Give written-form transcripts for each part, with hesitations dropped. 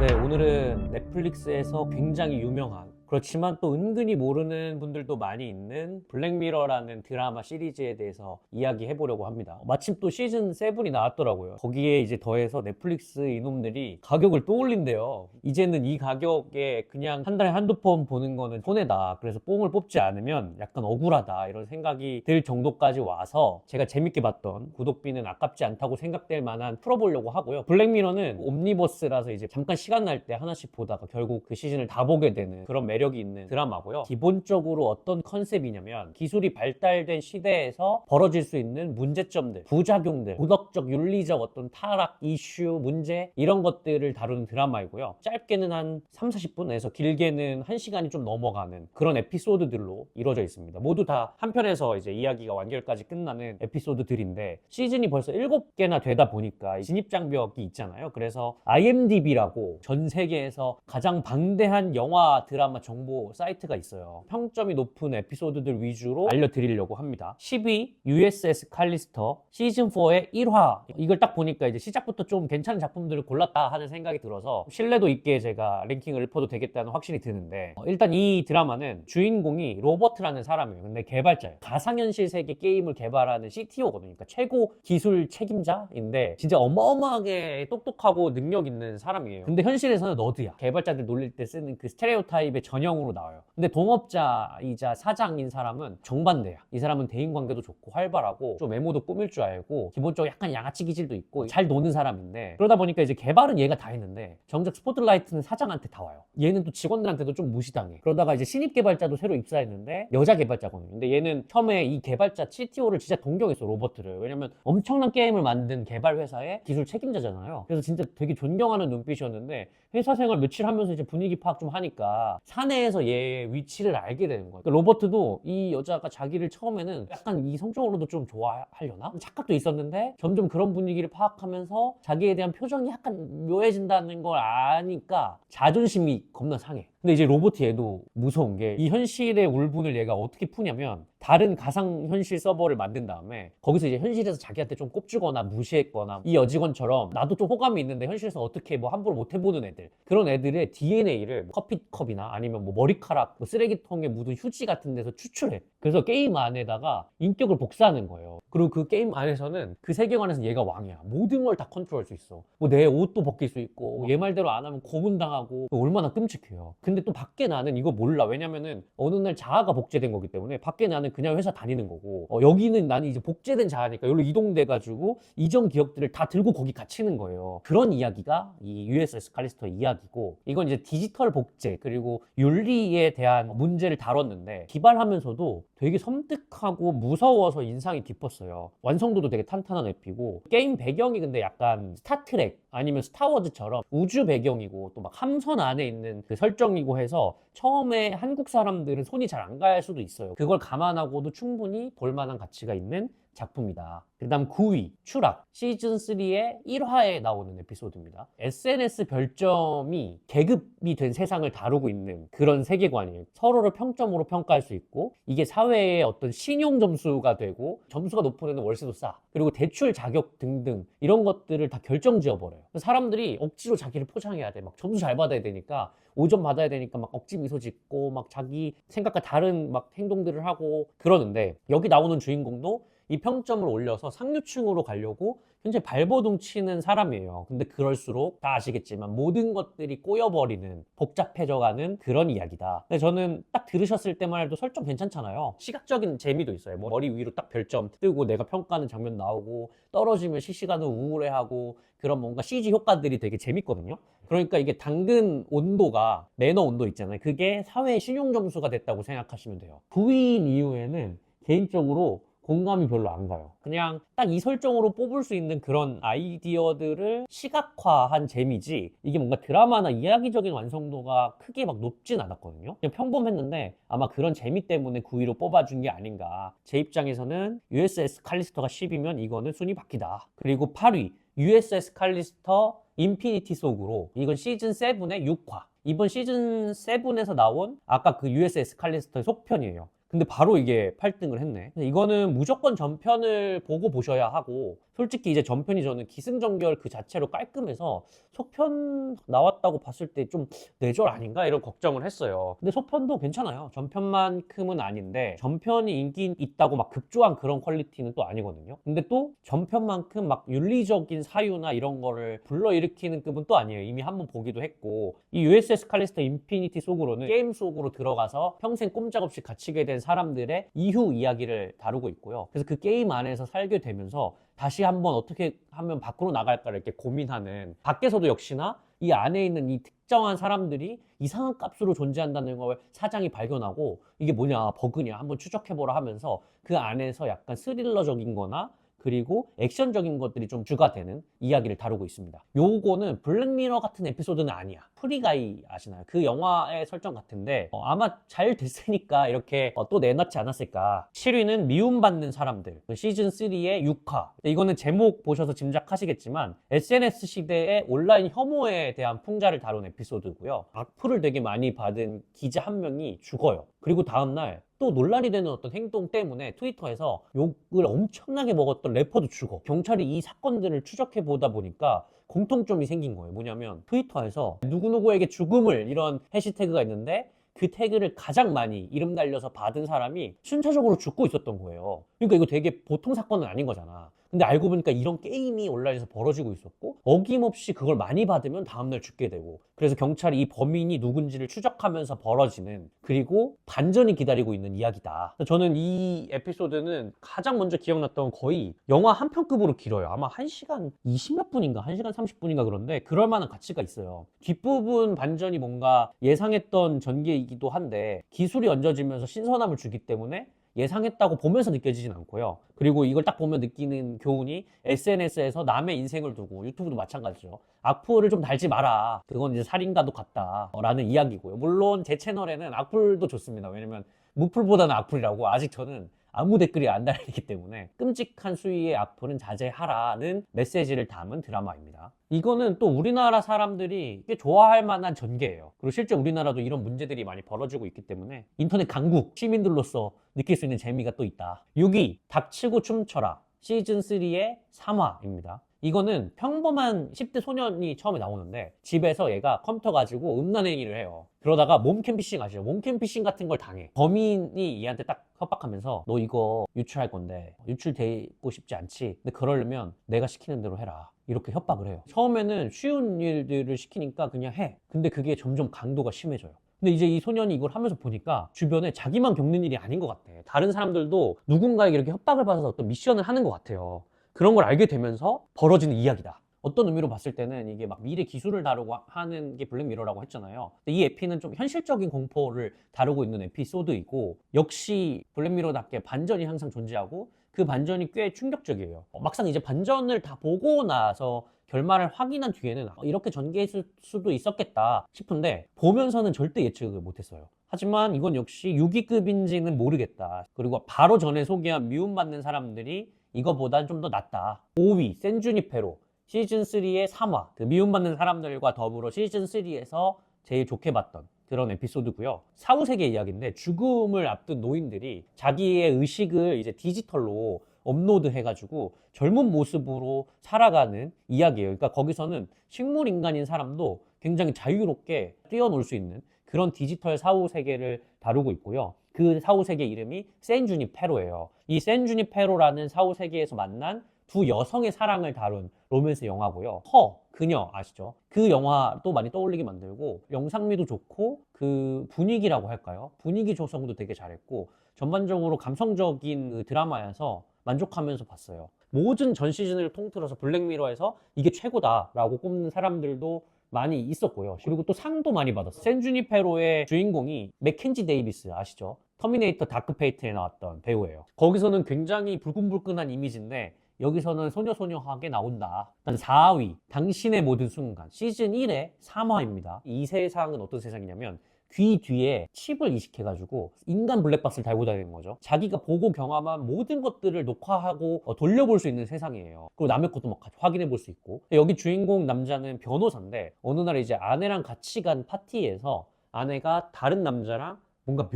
네, 오늘은 넷플릭스에서 굉장히 유명한, 그렇지만 또 은근히 모르는 분들도 많이 있는 블랙미러라는 드라마 시리즈에 대해서 이야기해 보려고 합니다. 마침 또 시즌 7이 나왔더라고요. 거기에 이제 더해서 넷플릭스 이놈들이 가격을 또 올린대요. 이제는 이 가격에 그냥 한 달에 한두 번 보는 거는 손해다. 그래서 뽕을 뽑지 않으면 약간 억울하다. 이런 생각이 들 정도까지 와서 제가 재밌게 봤던, 구독비는 아깝지 않다고 생각될 만한 풀어보려고 하고요. 블랙미러는 옴니버스라서 이제 잠깐 시간 날 때 하나씩 보다가 결국 그 시즌을 다 보게 되는 그런 매력이 있는 드라마고요. 기본적으로 어떤 컨셉이냐면 기술이 발달된 시대에서 벌어질 수 있는 문제점들, 부작용들, 도덕적, 윤리적 어떤 타락, 이슈, 문제 이런 것들을 다루는 드라마이고요. 짧게는 한 3, 40분에서 길게는 1시간이 좀 넘어가는 그런 에피소드들로 이루어져 있습니다. 모두 다 한 편에서 이제 이야기가 완결까지 끝나는 에피소드들인데 시즌이 벌써 7개나 되다 보니까 진입장벽이 있잖아요. 그래서 IMDb라고 전 세계에서 가장 방대한 영화 드라마 정보 사이트가 있어요. 평점이 높은 에피소드들 위주로 알려드리려고 합니다. 12 USS 칼리스터 시즌4의 1화. 이걸 딱 보니까 이제 시작부터 좀 괜찮은 작품들을 골랐다 하는 생각이 들어서 신뢰도 있게 제가 랭킹을 읊어도 되겠다는 확신이 드는데 일단 이 드라마는 주인공이 로버트라는 사람이에요. 근데 개발자예요. 가상현실 세계 게임을 개발하는 CTO거든요. 그러니까 최고 기술 책임자인데 진짜 어마어마하게 똑똑하고 능력 있는 사람이에요. 근데 현실에서는 너드야. 개발자들 놀릴 때 쓰는 그 스테레오타입의 전형으로 나와요. 근데 동업자이자 사장인 사람은 정반대야. 이 사람은 대인관계도 좋고 활발하고 좀 외모도 꾸밀 줄 알고 기본적으로 약간 양아치 기질도 있고 잘 노는 사람인데 그러다 보니까 이제 개발은 얘가 다 했는데 정작 스포트라이트는 사장한테 다 와요. 얘는 또 직원들한테도 좀 무시당해. 그러다가 이제 신입 개발자도 새로 입사했는데 여자 개발자거든요. 근데 얘는 처음에 이 개발자 CTO를 진짜 동경했어, 로버트를. 왜냐면 엄청난 게임을 만든 개발 회사의 기술 책임자잖아요. 그래서 진짜 되게 존경하는 눈빛이었는데 회사 생활 며칠 하면서 이제 분위기 파악 좀 하니까 사내에서 얘의 위치를 알게 되는 거예요. 그러니까 로버트도 이 여자가 자기를 처음에는 약간 이성적으로도 좀 좋아하려나? 착각도 있었는데 점점 그런 분위기를 파악하면서 자기에 대한 표정이 약간 묘해진다는 걸 아니까 자존심이 겁나 상해. 근데 이제 로버트 얘도 무서운 게 이 현실의 울분을 얘가 어떻게 푸냐면 다른 가상현실 서버를 만든 다음에 거기서 이제 현실에서 자기한테 좀 꼽주거나 무시했거나 이 여직원처럼 나도 좀 호감이 있는데 현실에서 어떻게 뭐 함부로 못 해보는 애들, 그런 애들의 DNA를 커피컵이나 아니면 뭐 머리카락, 뭐 쓰레기통에 묻은 휴지 같은 데서 추출해. 그래서 게임 안에다가 인격을 복사하는 거예요. 그리고 그 게임 안에서는 그 세계관에서 얘가 왕이야. 모든 걸 다 컨트롤할 수 있어. 뭐 내 옷도 벗길 수 있고 얘 말대로 안 하면 고문당하고 얼마나 끔찍해요. 근데 또 밖에 나는 이거 몰라. 왜냐면은 어느 날 자아가 복제된 거기 때문에 밖에 나는 그냥 회사 다니는 거고 여기는 나는 이제 복제된 자아니까 여기로 이동돼가지고 이전 기억들을 다 들고 거기 갇히는 거예요. 그런 이야기가 이 USS 칼리스터의 이야기고 이건 이제 디지털 복제 그리고 윤리에 대한 문제를 다뤘는데 기발하면서도 되게 섬뜩하고 무서워서 인상이 깊었어요. 완성도도 되게 탄탄한 에피고 게임 배경이 근데 약간 스타트렉 아니면 스타워즈처럼 우주 배경이고 또 막 함선 안에 있는 그 설정이고 해서 처음에 한국 사람들은 손이 잘 안 갈 수도 있어요. 그걸 감안하고도 충분히 볼만한 가치가 있는 작품이다. 그 다음 9위 추락 시즌3의 1화에 나오는 에피소드입니다. SNS 별점이 계급이 된 세상을 다루고 있는 그런 세계관이에요. 서로를 평점으로 평가할 수 있고 이게 사회의 어떤 신용 점수가 되고 점수가 높은 애는 월세도 싸. 그리고 대출 자격 등등 이런 것들을 다 결정지어 버려요. 사람들이 억지로 자기를 포장해야 돼. 막 점수 잘 받아야 되니까 5점 받아야 되니까 막 억지 미소 짓고 막 자기 생각과 다른 막 행동들을 하고 그러는데 여기 나오는 주인공도 이 평점을 올려서 상류층으로 가려고 굉장히 발버둥 치는 사람이에요. 근데 그럴수록 다 아시겠지만 모든 것들이 꼬여버리는 복잡해져가는 그런 이야기다. 근데 저는 딱 들으셨을 때만 해도 설정 괜찮잖아요. 시각적인 재미도 있어요. 뭐 머리 위로 딱 별점 뜨고 내가 평가하는 장면 나오고 떨어지면 실시간으로 우울해하고 그런 뭔가 CG 효과들이 되게 재밌거든요. 그러니까 이게 당근 온도가 매너 온도 있잖아요. 그게 사회의 신용 점수가 됐다고 생각하시면 돼요. 부인 이후에는 개인적으로 공감이 별로 안 가요. 그냥 딱 이 설정으로 뽑을 수 있는 그런 아이디어들을 시각화한 재미지 이게 뭔가 드라마나 이야기적인 완성도가 크게 막 높진 않았거든요. 그냥 평범했는데 아마 그런 재미 때문에 9위로 뽑아준 게 아닌가. 제 입장에서는 USS 칼리스터가 10이면 이거는 순위 바뀌다. 그리고 8위 USS 칼리스터 인피니티 속으로 이건 시즌 7의 6화. 이번 시즌 7에서 나온 아까 그 USS 칼리스터의 속편이에요. 근데 바로 이게 8등을 했네. 이거는 무조건 전편을 보고 보셔야 하고 솔직히 이제 전편이 저는 기승전결 그 자체로 깔끔해서 속편 나왔다고 봤을 때 좀 뇌절 아닌가 이런 걱정을 했어요. 근데 속편도 괜찮아요. 전편만큼은 아닌데 전편이 인기 있다고 막 급조한 그런 퀄리티는 또 아니거든요. 근데 또 전편만큼 막 윤리적인 사유나 이런 거를 불러일으키는 급은 또 아니에요. 이미 한번 보기도 했고, 이 USS 칼리스터 인피니티 속으로는 게임 속으로 들어가서 평생 꼼짝없이 갇히게 된 사람들의 이후 이야기를 다루고 있고요. 그래서 그 게임 안에서 살게 되면서 다시 한번 어떻게 하면 밖으로 나갈까를 이렇게 고민하는, 밖에서도 역시나 이 안에 있는 이 특정한 사람들이 이상한 값으로 존재한다는 걸 사장이 발견하고 이게 뭐냐, 버그냐 한번 추적해보라 하면서 그 안에서 약간 스릴러적인 거나 그리고 액션적인 것들이 좀 주가 되는 이야기를 다루고 있습니다. 요거는 블랙미러 같은 에피소드는 아니야. 프리가이 아시나요? 그 영화의 설정 같은데 아마 잘 됐으니까 이렇게 또 내놨지 않았을까. 7위는 미움받는 사람들, 시즌 3의 6화. 이거는 제목 보셔서 짐작하시겠지만 SNS 시대의 온라인 혐오에 대한 풍자를 다룬 에피소드고요. 악플을 되게 많이 받은 기자 한 명이 죽어요. 그리고 다음날 또 논란이 되는 어떤 행동 때문에 트위터에서 욕을 엄청나게 먹었던 래퍼도 죽어. 경찰이 이 사건들을 추적해 보다 보니까 공통점이 생긴 거예요. 뭐냐면 트위터에서 누구누구에게 죽음을, 이런 해시태그가 있는데 그 태그를 가장 많이 이름 달려서 받은 사람이 순차적으로 죽고 있었던 거예요. 그러니까 이거 되게 보통 사건은 아닌 거잖아. 근데 알고 보니까 이런 게임이 온라인에서 벌어지고 있었고, 어김없이 그걸 많이 받으면 다음날 죽게 되고, 그래서 경찰이 이 범인이 누군지를 추적하면서 벌어지는, 그리고 반전이 기다리고 있는 이야기다. 저는 이 에피소드는 가장 먼저 기억났던, 거의 영화 한 편급으로 길어요. 아마 1시간 20몇 분인가 1시간 30분인가 그런데 그럴 만한 가치가 있어요. 뒷부분 반전이 뭔가 예상했던 전개이기도 한데 기술이 얹어지면서 신선함을 주기 때문에 예상했다고 보면서 느껴지진 않고요. 그리고 이걸 딱 보면 느끼는 교훈이, SNS에서 남의 인생을 두고, 유튜브도 마찬가지죠, 악플을 좀 달지 마라. 그건 이제 살인과도 같다 라는 이야기고요. 물론 제 채널에는 악플도 좋습니다. 왜냐면 무플보다는 악플이라고, 아직 저는 아무 댓글이 안 달리기 때문에 끔찍한 수위의 악플은 자제하라는 메시지를 담은 드라마입니다. 이거는 또 우리나라 사람들이 꽤 좋아할 만한 전개예요. 그리고 실제 우리나라도 이런 문제들이 많이 벌어지고 있기 때문에 인터넷 강국 시민들로서 느낄 수 있는 재미가 또 있다. 6위, 닥치고 춤춰라, 시즌3의 3화입니다. 이거는 평범한 10대 소년이 처음에 나오는데 집에서 얘가 컴퓨터 가지고 음란행위를 해요. 그러다가 몸캠 피싱 아시죠? 몸캠 피싱 같은 걸 당해. 범인이 얘한테 딱 협박하면서 너 이거 유출할 건데 유출되고 싶지 않지? 근데 그러려면 내가 시키는 대로 해라. 이렇게 협박을 해요. 처음에는 쉬운 일들을 시키니까 그냥 해. 근데 그게 점점 강도가 심해져요. 근데 이제 이 소년이 이걸 하면서 보니까 주변에 자기만 겪는 일이 아닌 것 같아. 다른 사람들도 누군가에게 이렇게 협박을 받아서 어떤 미션을 하는 것 같아요. 그런 걸 알게 되면서 벌어지는 이야기다. 어떤 의미로 봤을 때는 이게 막 미래 기술을 다루고 하는 게 블랙미러라고 했잖아요. 근데 이 에피는 좀 현실적인 공포를 다루고 있는 에피소드이고, 역시 블랙미러답게 반전이 항상 존재하고 그 반전이 꽤 충격적이에요. 막상 이제 반전을 다 보고 나서 결말을 확인한 뒤에는 이렇게 전개했을 수도 있었겠다 싶은데 보면서는 절대 예측을 못했어요. 하지만 이건 역시 6위급인지는 모르겠다. 그리고 바로 전에 소개한 미움받는 사람들이 이거보단 좀 더 낫다. 5위, 샌주니페로, 시즌3의 3화. 그 미움받는 사람들과 더불어 시즌3에서 제일 좋게 봤던 그런 에피소드고요. 사후세계 이야기인데, 죽음을 앞둔 노인들이 자기의 의식을 이제 디지털로 업로드 해가지고 젊은 모습으로 살아가는 이야기예요. 그러니까 거기서는 식물인간인 사람도 굉장히 자유롭게 뛰어놀 수 있는 그런 디지털 사후세계를 다루고 있고요. 그 사후세계 이름이 샌주니페로예요. 이 샌주니페로라는 사후세계에서 만난 두 여성의 사랑을 다룬 로맨스 영화고요. 그녀 아시죠? 그 영화도 많이 떠올리게 만들고, 영상미도 좋고 그 분위기라고 할까요? 분위기 조성도 되게 잘했고 전반적으로 감성적인 그 드라마여서 만족하면서 봤어요. 모든 전 시즌을 통틀어서 블랙미러에서 이게 최고다라고 꼽는 사람들도 많이 있었고요. 그리고 또 상도 많이 받았어요. 샌주니페로의 주인공이 맥켄지 데이비스 아시죠? 터미네이터 다크페이트에 나왔던 배우예요. 거기서는 굉장히 불끈불끈한 이미지인데 여기서는 소녀소녀하게 나온다. 일단 4위, 당신의 모든 순간, 시즌 1의 3화입니다. 이 세상은 어떤 세상이냐면 귀 뒤에 칩을 이식해가지고 인간 블랙박스를 달고 다니는 거죠. 자기가 보고 경험한 모든 것들을 녹화하고 돌려볼 수 있는 세상이에요. 그리고 남의 것도 막 확인해 볼 수 있고. 여기 주인공 남자는 변호사인데 어느 날 이제 아내랑 같이 간 파티에서 아내가 다른 남자랑 뭔가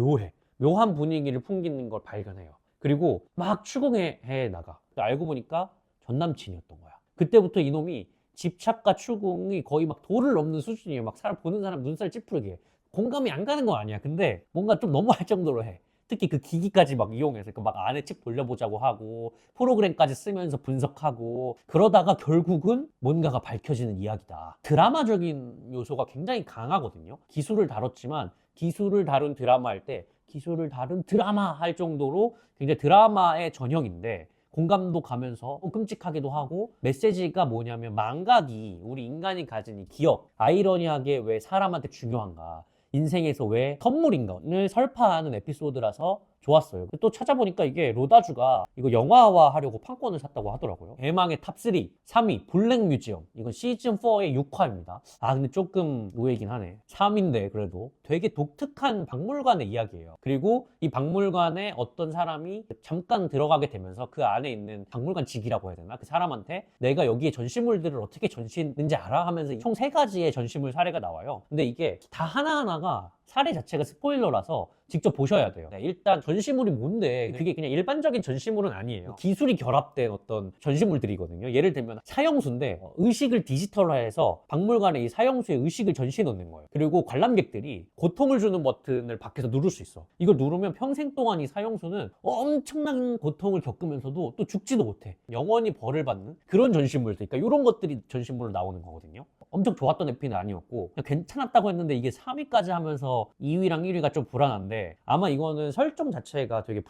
묘한 분위기를 풍기는 걸 발견해요. 그리고 막 추궁해 나가. 알고 보니까 전 남친이었던 거야. 그때부터 이놈이 집착과 추궁이 거의 막 도를 넘는 수준이에요. 막 사람 보는 사람 눈살 찌푸리게 해. 공감이 안 가는 거 아니야. 근데 뭔가 좀 너무할 정도로 해. 특히 그 기기까지 막 이용해서 그 막 안에 칩 돌려보자고 하고 프로그램까지 쓰면서 분석하고 그러다가 결국은 뭔가가 밝혀지는 이야기다. 드라마적인 요소가 굉장히 강하거든요. 기술을 다뤘지만 기술을 다룬 드라마 할 때 기술을 다룬 드라마 할 정도로 굉장히 드라마의 전형인데 공감도 가면서 끔찍하기도 하고 메시지가 뭐냐면 망각이 우리 인간이 가진 이 기억 아이러니하게 왜 사람한테 중요한가 인생에서 왜 선물인가를 설파하는 에피소드라서 좋았어요. 또 찾아보니까 이게 로다주가 이거 영화화 하려고 판권을 샀다고 하더라고요. 대망의 탑3, 3위 블랙뮤지엄. 이건 시즌4의 6화입니다. 아 근데 조금 의외이긴 하네. 3위인데 그래도 되게 독특한 박물관의 이야기예요. 그리고 이 박물관에 어떤 사람이 잠깐 들어가게 되면서 그 안에 있는 박물관직이라고 해야 되나? 그 사람한테 내가 여기에 전시물들을 어떻게 전시했는지 알아? 하면서 총 3가지의 전시물 사례가 나와요. 근데 이게 다 하나하나가 사례 자체가 스포일러라서 직접 보셔야 돼요. 네, 일단 전시물이 뭔데 그게 그냥 일반적인 전시물은 아니에요. 기술이 결합된 어떤 전시물들이거든요. 예를 들면 사형수인데 의식을 디지털화해서 박물관에 이 사형수의 의식을 전시해 놓는 거예요. 그리고 관람객들이 고통을 주는 버튼을 밖에서 누를 수 있어. 이걸 누르면 평생 동안 이 사형수는 엄청난 고통을 겪으면서도 또 죽지도 못해. 영원히 벌을 받는 그런 전시물들. 그러니까 이런 것들이 전시물로 나오는 거거든요. 엄청 좋았던 에피는 아니었고 그냥 괜찮았다고 했는데 이게 3위까지 하면서 2위랑 1위가 좀 불안한데 아마 이거는 설정 자체가 되게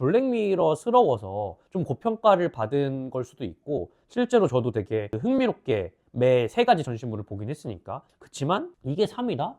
블랙미러스러워서 좀 고평가를 받은 걸 수도 있고 실제로 저도 되게 흥미롭게 매 3가지 전시물을 보긴 했으니까 그치만 이게 3위다?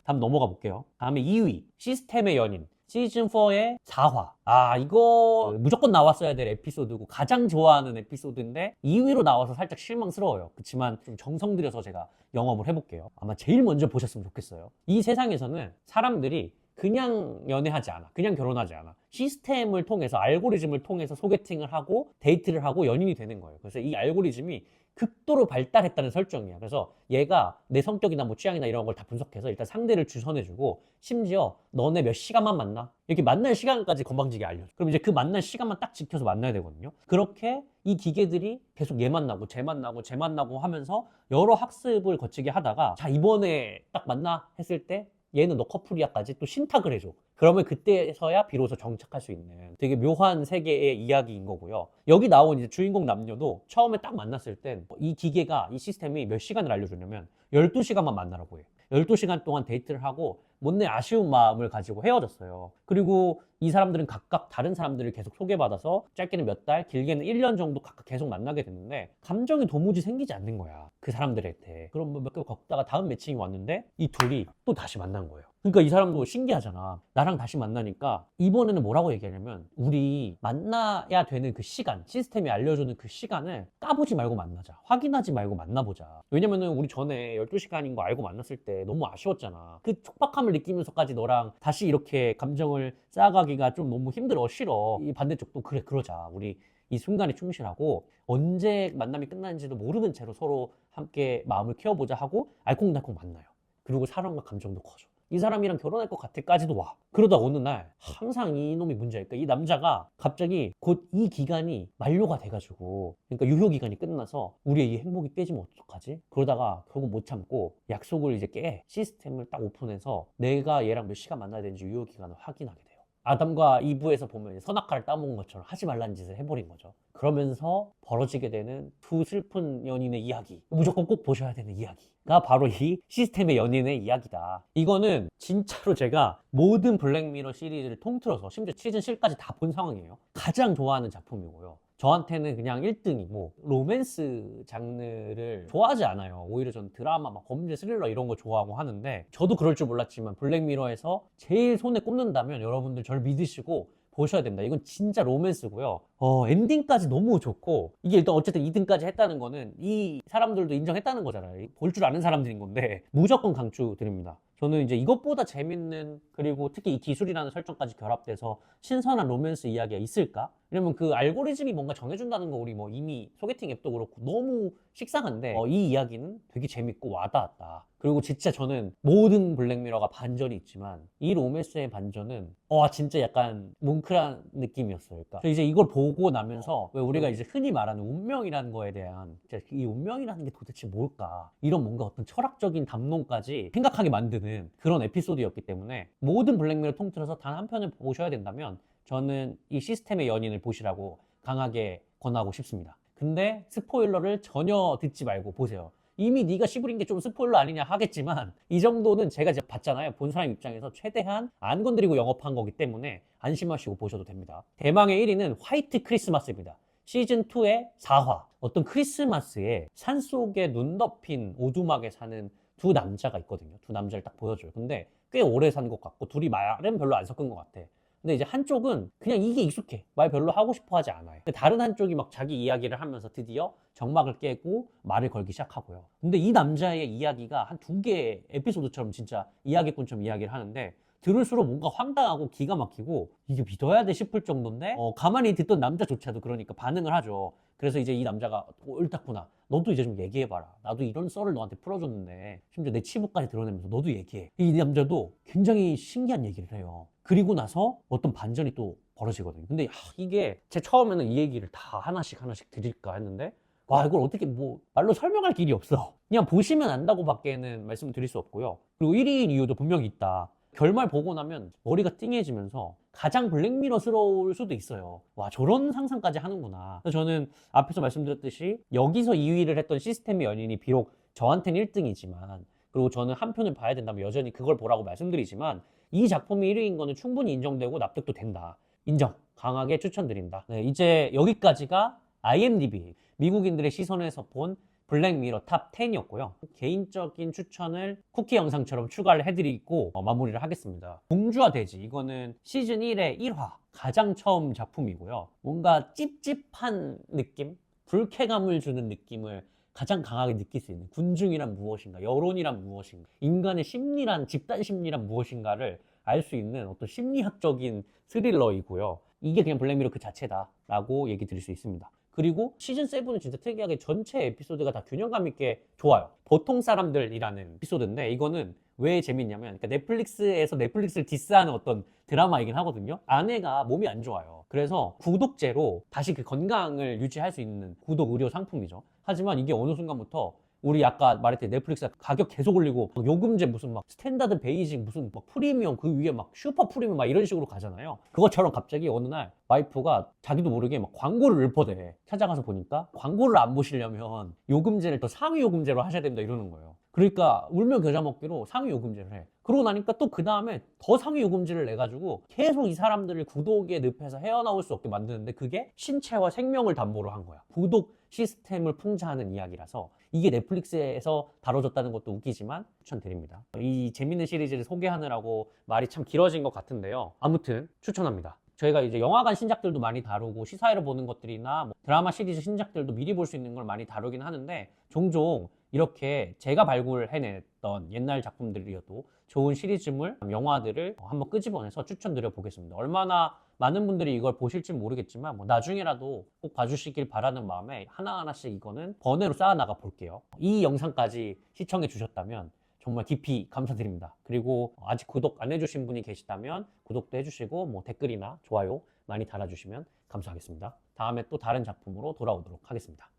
다음 넘어가 볼게요. 다음에 2위 시스템의 연인 시즌4의 4화. 아 이거 무조건 나왔어야 될 에피소드고 가장 좋아하는 에피소드인데 2위로 나와서 살짝 실망스러워요. 그렇지만 좀 정성 들여서 제가 영업을 해볼게요. 아마 제일 먼저 보셨으면 좋겠어요. 이 세상에서는 사람들이 그냥 연애하지 않아. 그냥 결혼하지 않아. 시스템을 통해서 알고리즘을 통해서 소개팅을 하고 데이트를 하고 연인이 되는 거예요. 그래서 이 알고리즘이 극도로 발달했다는 설정이야. 그래서 얘가 내 성격이나 뭐 취향이나 이런 걸 다 분석해서 일단 상대를 주선해주고 심지어 너네 몇 시간만 만나? 이렇게 만날 시간까지 건방지게 알려줘. 그럼 이제 그 만날 시간만 딱 지켜서 만나야 되거든요. 그렇게 이 기계들이 계속 얘 만나고 쟤 만나고 쟤 만나고 하면서 여러 학습을 거치게 하다가 자 이번에 딱 만나 했을 때 얘는 너 커플이야까지 또 신탁을 해줘. 그러면 그때서야 비로소 정착할 수 있는 되게 묘한 세계의 이야기인 거고요. 여기 나온 이제 주인공 남녀도 처음에 딱 만났을 땐 이 기계가 이 시스템이 몇 시간을 알려주냐면 12시간만 만나라고 해요. 12시간 동안 데이트를 하고 못내 아쉬운 마음을 가지고 헤어졌어요. 그리고 이 사람들은 각각 다른 사람들을 계속 소개받아서 짧게는 몇 달, 길게는 1년 정도 각각 계속 만나게 됐는데 감정이 도무지 생기지 않는 거야. 그 사람들한테. 그럼 뭐 몇 개월 걷다가 다음 매칭이 왔는데 이 둘이 또 다시 만난 거예요. 그러니까 이 사람도 신기하잖아. 나랑 다시 만나니까 이번에는 뭐라고 얘기하냐면 우리 만나야 되는 그 시간, 시스템이 알려주는 그 시간을 까보지 말고 만나자. 확인하지 말고 만나보자. 왜냐면은 우리 전에 12시간인 거 알고 만났을 때 너무 아쉬웠잖아. 그 촉박함을 느끼면서까지 너랑 다시 이렇게 감정을 쌓아가기가 좀 너무 힘들어, 싫어. 이 반대쪽도 그래, 그러자. 우리 이 순간에 충실하고 언제 만남이 끝나는지도 모르는 채로 서로 함께 마음을 키워보자 하고 알콩달콩 만나요. 그리고 사랑과 감정도 커져. 이 사람이랑 결혼할 것 같을까지도 와. 그러다 어느 날 항상 이놈이 문제일까? 이 남자가 갑자기 곧 이 기간이 만료가 돼가지고 그러니까 유효 기간이 끝나서 우리의 이 행복이 깨지면 어떡하지? 그러다가 결국 못 참고 약속을 이제 깨 시스템을 딱 오픈해서 내가 얘랑 몇 시간 만나야 되는지 유효 기간을 확인하게 돼요. 아담과 이브에서 보면 선악과를 따먹은 것처럼 하지 말라는 짓을 해버린 거죠. 그러면서 벌어지게 되는 두 슬픈 연인의 이야기, 무조건 꼭 보셔야 되는 이야기가 바로 이 시스템의 연인의 이야기다. 이거는 진짜로 제가 모든 블랙미러 시리즈를 통틀어서 심지어 시즌 7까지 다 본 상황이에요. 가장 좋아하는 작품이고요. 저한테는 그냥 1등이고 로맨스 장르를 좋아하지 않아요. 오히려 전 드라마, 막 범죄 스릴러 이런 거 좋아하고 하는데 저도 그럴 줄 몰랐지만 블랙미러에서 제일 손에 꼽는다면 여러분들 저를 믿으시고 보셔야 됩니다. 이건 진짜 로맨스고요. 엔딩까지 너무 좋고 이게 일단 어쨌든 2등까지 했다는 거는 이 사람들도 인정했다는 거잖아요. 볼 줄 아는 사람들인 건데 무조건 강추드립니다. 저는 이제 이것보다 재밌는 그리고 특히 이 기술이라는 설정까지 결합돼서 신선한 로맨스 이야기가 있을까? 왜냐면 그 알고리즘이 뭔가 정해준다는 거 우리 뭐 이미 소개팅 앱도 그렇고 너무 식상한데 이 이야기는 되게 재밌고 와닿았다. 그리고 진짜 저는 모든 블랙미러가 반전이 있지만 이 로맨스의 반전은 진짜 약간 뭉클한 느낌이었어요. 그러니까 저 이제 이걸 보고 나면서 왜 우리가 이제 흔히 말하는 운명이라는 거에 대한 진짜 이 운명이라는 게 도대체 뭘까 이런 뭔가 어떤 철학적인 담론까지 생각하게 만드는 그런 에피소드였기 때문에 모든 블랙미러 통틀어서 단 한 편을 보셔야 된다면 저는 이 시스템의 연인을 보시라고 강하게 권하고 싶습니다. 근데 스포일러를 전혀 듣지 말고 보세요. 이미 네가 씨부린 게 좀 스포일러 아니냐 하겠지만 이 정도는 제가 이제 봤잖아요. 본 사람 입장에서 최대한 안 건드리고 영업한 거기 때문에 안심하시고 보셔도 됩니다. 대망의 1위는 화이트 크리스마스입니다. 시즌2의 4화. 어떤 크리스마스에 산속에 눈 덮인 오두막에 사는 두 남자가 있거든요. 두 남자를 딱 보여줘요. 근데 꽤 오래 산 것 같고 둘이 말은 별로 안 섞은 것 같아. 근데 이제 한쪽은 그냥 이게 익숙해. 말 별로 하고 싶어 하지 않아요. 근데 다른 한쪽이 막 자기 이야기를 하면서 드디어 정막을 깨고 말을 걸기 시작하고요. 근데 이 남자의 이야기가 한 2개 에피소드처럼 진짜 이야기꾼처럼 이야기를 하는데 들을수록 뭔가 황당하고 기가 막히고 이게 믿어야 돼 싶을 정도인데 가만히 듣던 남자조차도 그러니까 반응을 하죠. 그래서 이제 이 남자가 옳다구나. 너도 이제 좀 얘기해봐라. 나도 이런 썰을 너한테 풀어줬는데 심지어 내 치부까지 드러내면서 너도 얘기해. 이 남자도 굉장히 신기한 얘기를 해요. 그리고 나서 어떤 반전이 또 벌어지거든요. 근데 이게 제 처음에는 이 얘기를 다 하나씩 드릴까 했는데 와 이걸 어떻게 뭐 말로 설명할 길이 없어. 그냥 보시면 안다고 밖에는 말씀드릴 수 없고요. 그리고 1위인 이유도 분명히 있다. 결말 보고 나면 머리가 띵해지면서 가장 블랙미러스러울 수도 있어요. 와 저런 상상까지 하는구나. 그래서 저는 앞에서 말씀드렸듯이 여기서 2위를 했던 시스템의 연인이 비록 저한테는 1등이지만 그리고 저는 한 편을 봐야 된다면 여전히 그걸 보라고 말씀드리지만 이 작품이 1위인 거는 충분히 인정되고 납득도 된다. 인정. 강하게 추천드린다. 네, 이제 여기까지가 IMDb 미국인들의 시선에서 본 블랙미러 탑 10이었고요. 개인적인 추천을 쿠키 영상처럼 추가를 해드리고 마무리를 하겠습니다. 공주와 돼지 이거는 시즌 1의 1화 가장 처음 작품이고요. 뭔가 찝찝한 느낌? 불쾌감을 주는 느낌을 가장 강하게 느낄 수 있는 군중이란 무엇인가, 여론이란 무엇인가, 인간의 심리란, 집단 심리란 무엇인가를 알 수 있는 어떤 심리학적인 스릴러이고요. 이게 그냥 블랙미러 그 자체다라고 얘기 드릴 수 있습니다. 그리고 시즌 7은 진짜 특이하게 전체 에피소드가 다 균형감 있게 좋아요. 보통 사람들이라는 에피소드인데 이거는 왜 재밌냐면 그러니까 넷플릭스에서 넷플릭스를 디스하는 어떤 드라마이긴 하거든요. 아내가 몸이 안 좋아요. 그래서 구독제로 다시 그 건강을 유지할 수 있는 구독 의료 상품이죠. 하지만 이게 어느 순간부터 우리 아까 말했듯이 넷플릭스 가격 계속 올리고 막 요금제 무슨 막 스탠다드 베이직 무슨 막 프리미엄 그 위에 막 슈퍼 프리미엄 막 이런 식으로 가잖아요. 그것처럼 갑자기 어느 날 와이프가 자기도 모르게 막 광고를 읊어대. 찾아가서 보니까 광고를 안 보시려면 요금제를 더 상위 요금제로 하셔야 된다 이러는 거예요. 그러니까 울며 겨자 먹기로 상위 요금제를 해. 그러고 나니까 또 그 다음에 더 상위 요금제를 내가지고 계속 이 사람들을 구독의 늪에서 헤어나올 수 없게 만드는데 그게 신체와 생명을 담보로 한 거야. 구독 시스템을 풍자하는 이야기라서 이게 넷플릭스에서 다뤄졌다는 것도 웃기지만 추천드립니다. 이 재밌는 시리즈를 소개하느라고 말이 참 길어진 것 같은데요. 아무튼 추천합니다. 저희가 이제 영화관 신작들도 많이 다루고 시사회로 보는 것들이나 뭐 드라마 시리즈 신작들도 미리 볼 수 있는 걸 많이 다루긴 하는데 종종 이렇게 제가 발굴해냈던 옛날 작품들이어도 좋은 시리즈물, 영화들을 한번 끄집어내서 추천드려 보겠습니다. 얼마나 많은 분들이 이걸 보실지 모르겠지만 뭐 나중에라도 꼭 봐주시길 바라는 마음에 하나하나씩 이거는 번외로 쌓아나가 볼게요. 이 영상까지 시청해 주셨다면 정말 깊이 감사드립니다. 그리고 아직 구독 안 해주신 분이 계시다면 구독도 해주시고 뭐 댓글이나 좋아요 많이 달아주시면 감사하겠습니다. 다음에 또 다른 작품으로 돌아오도록 하겠습니다.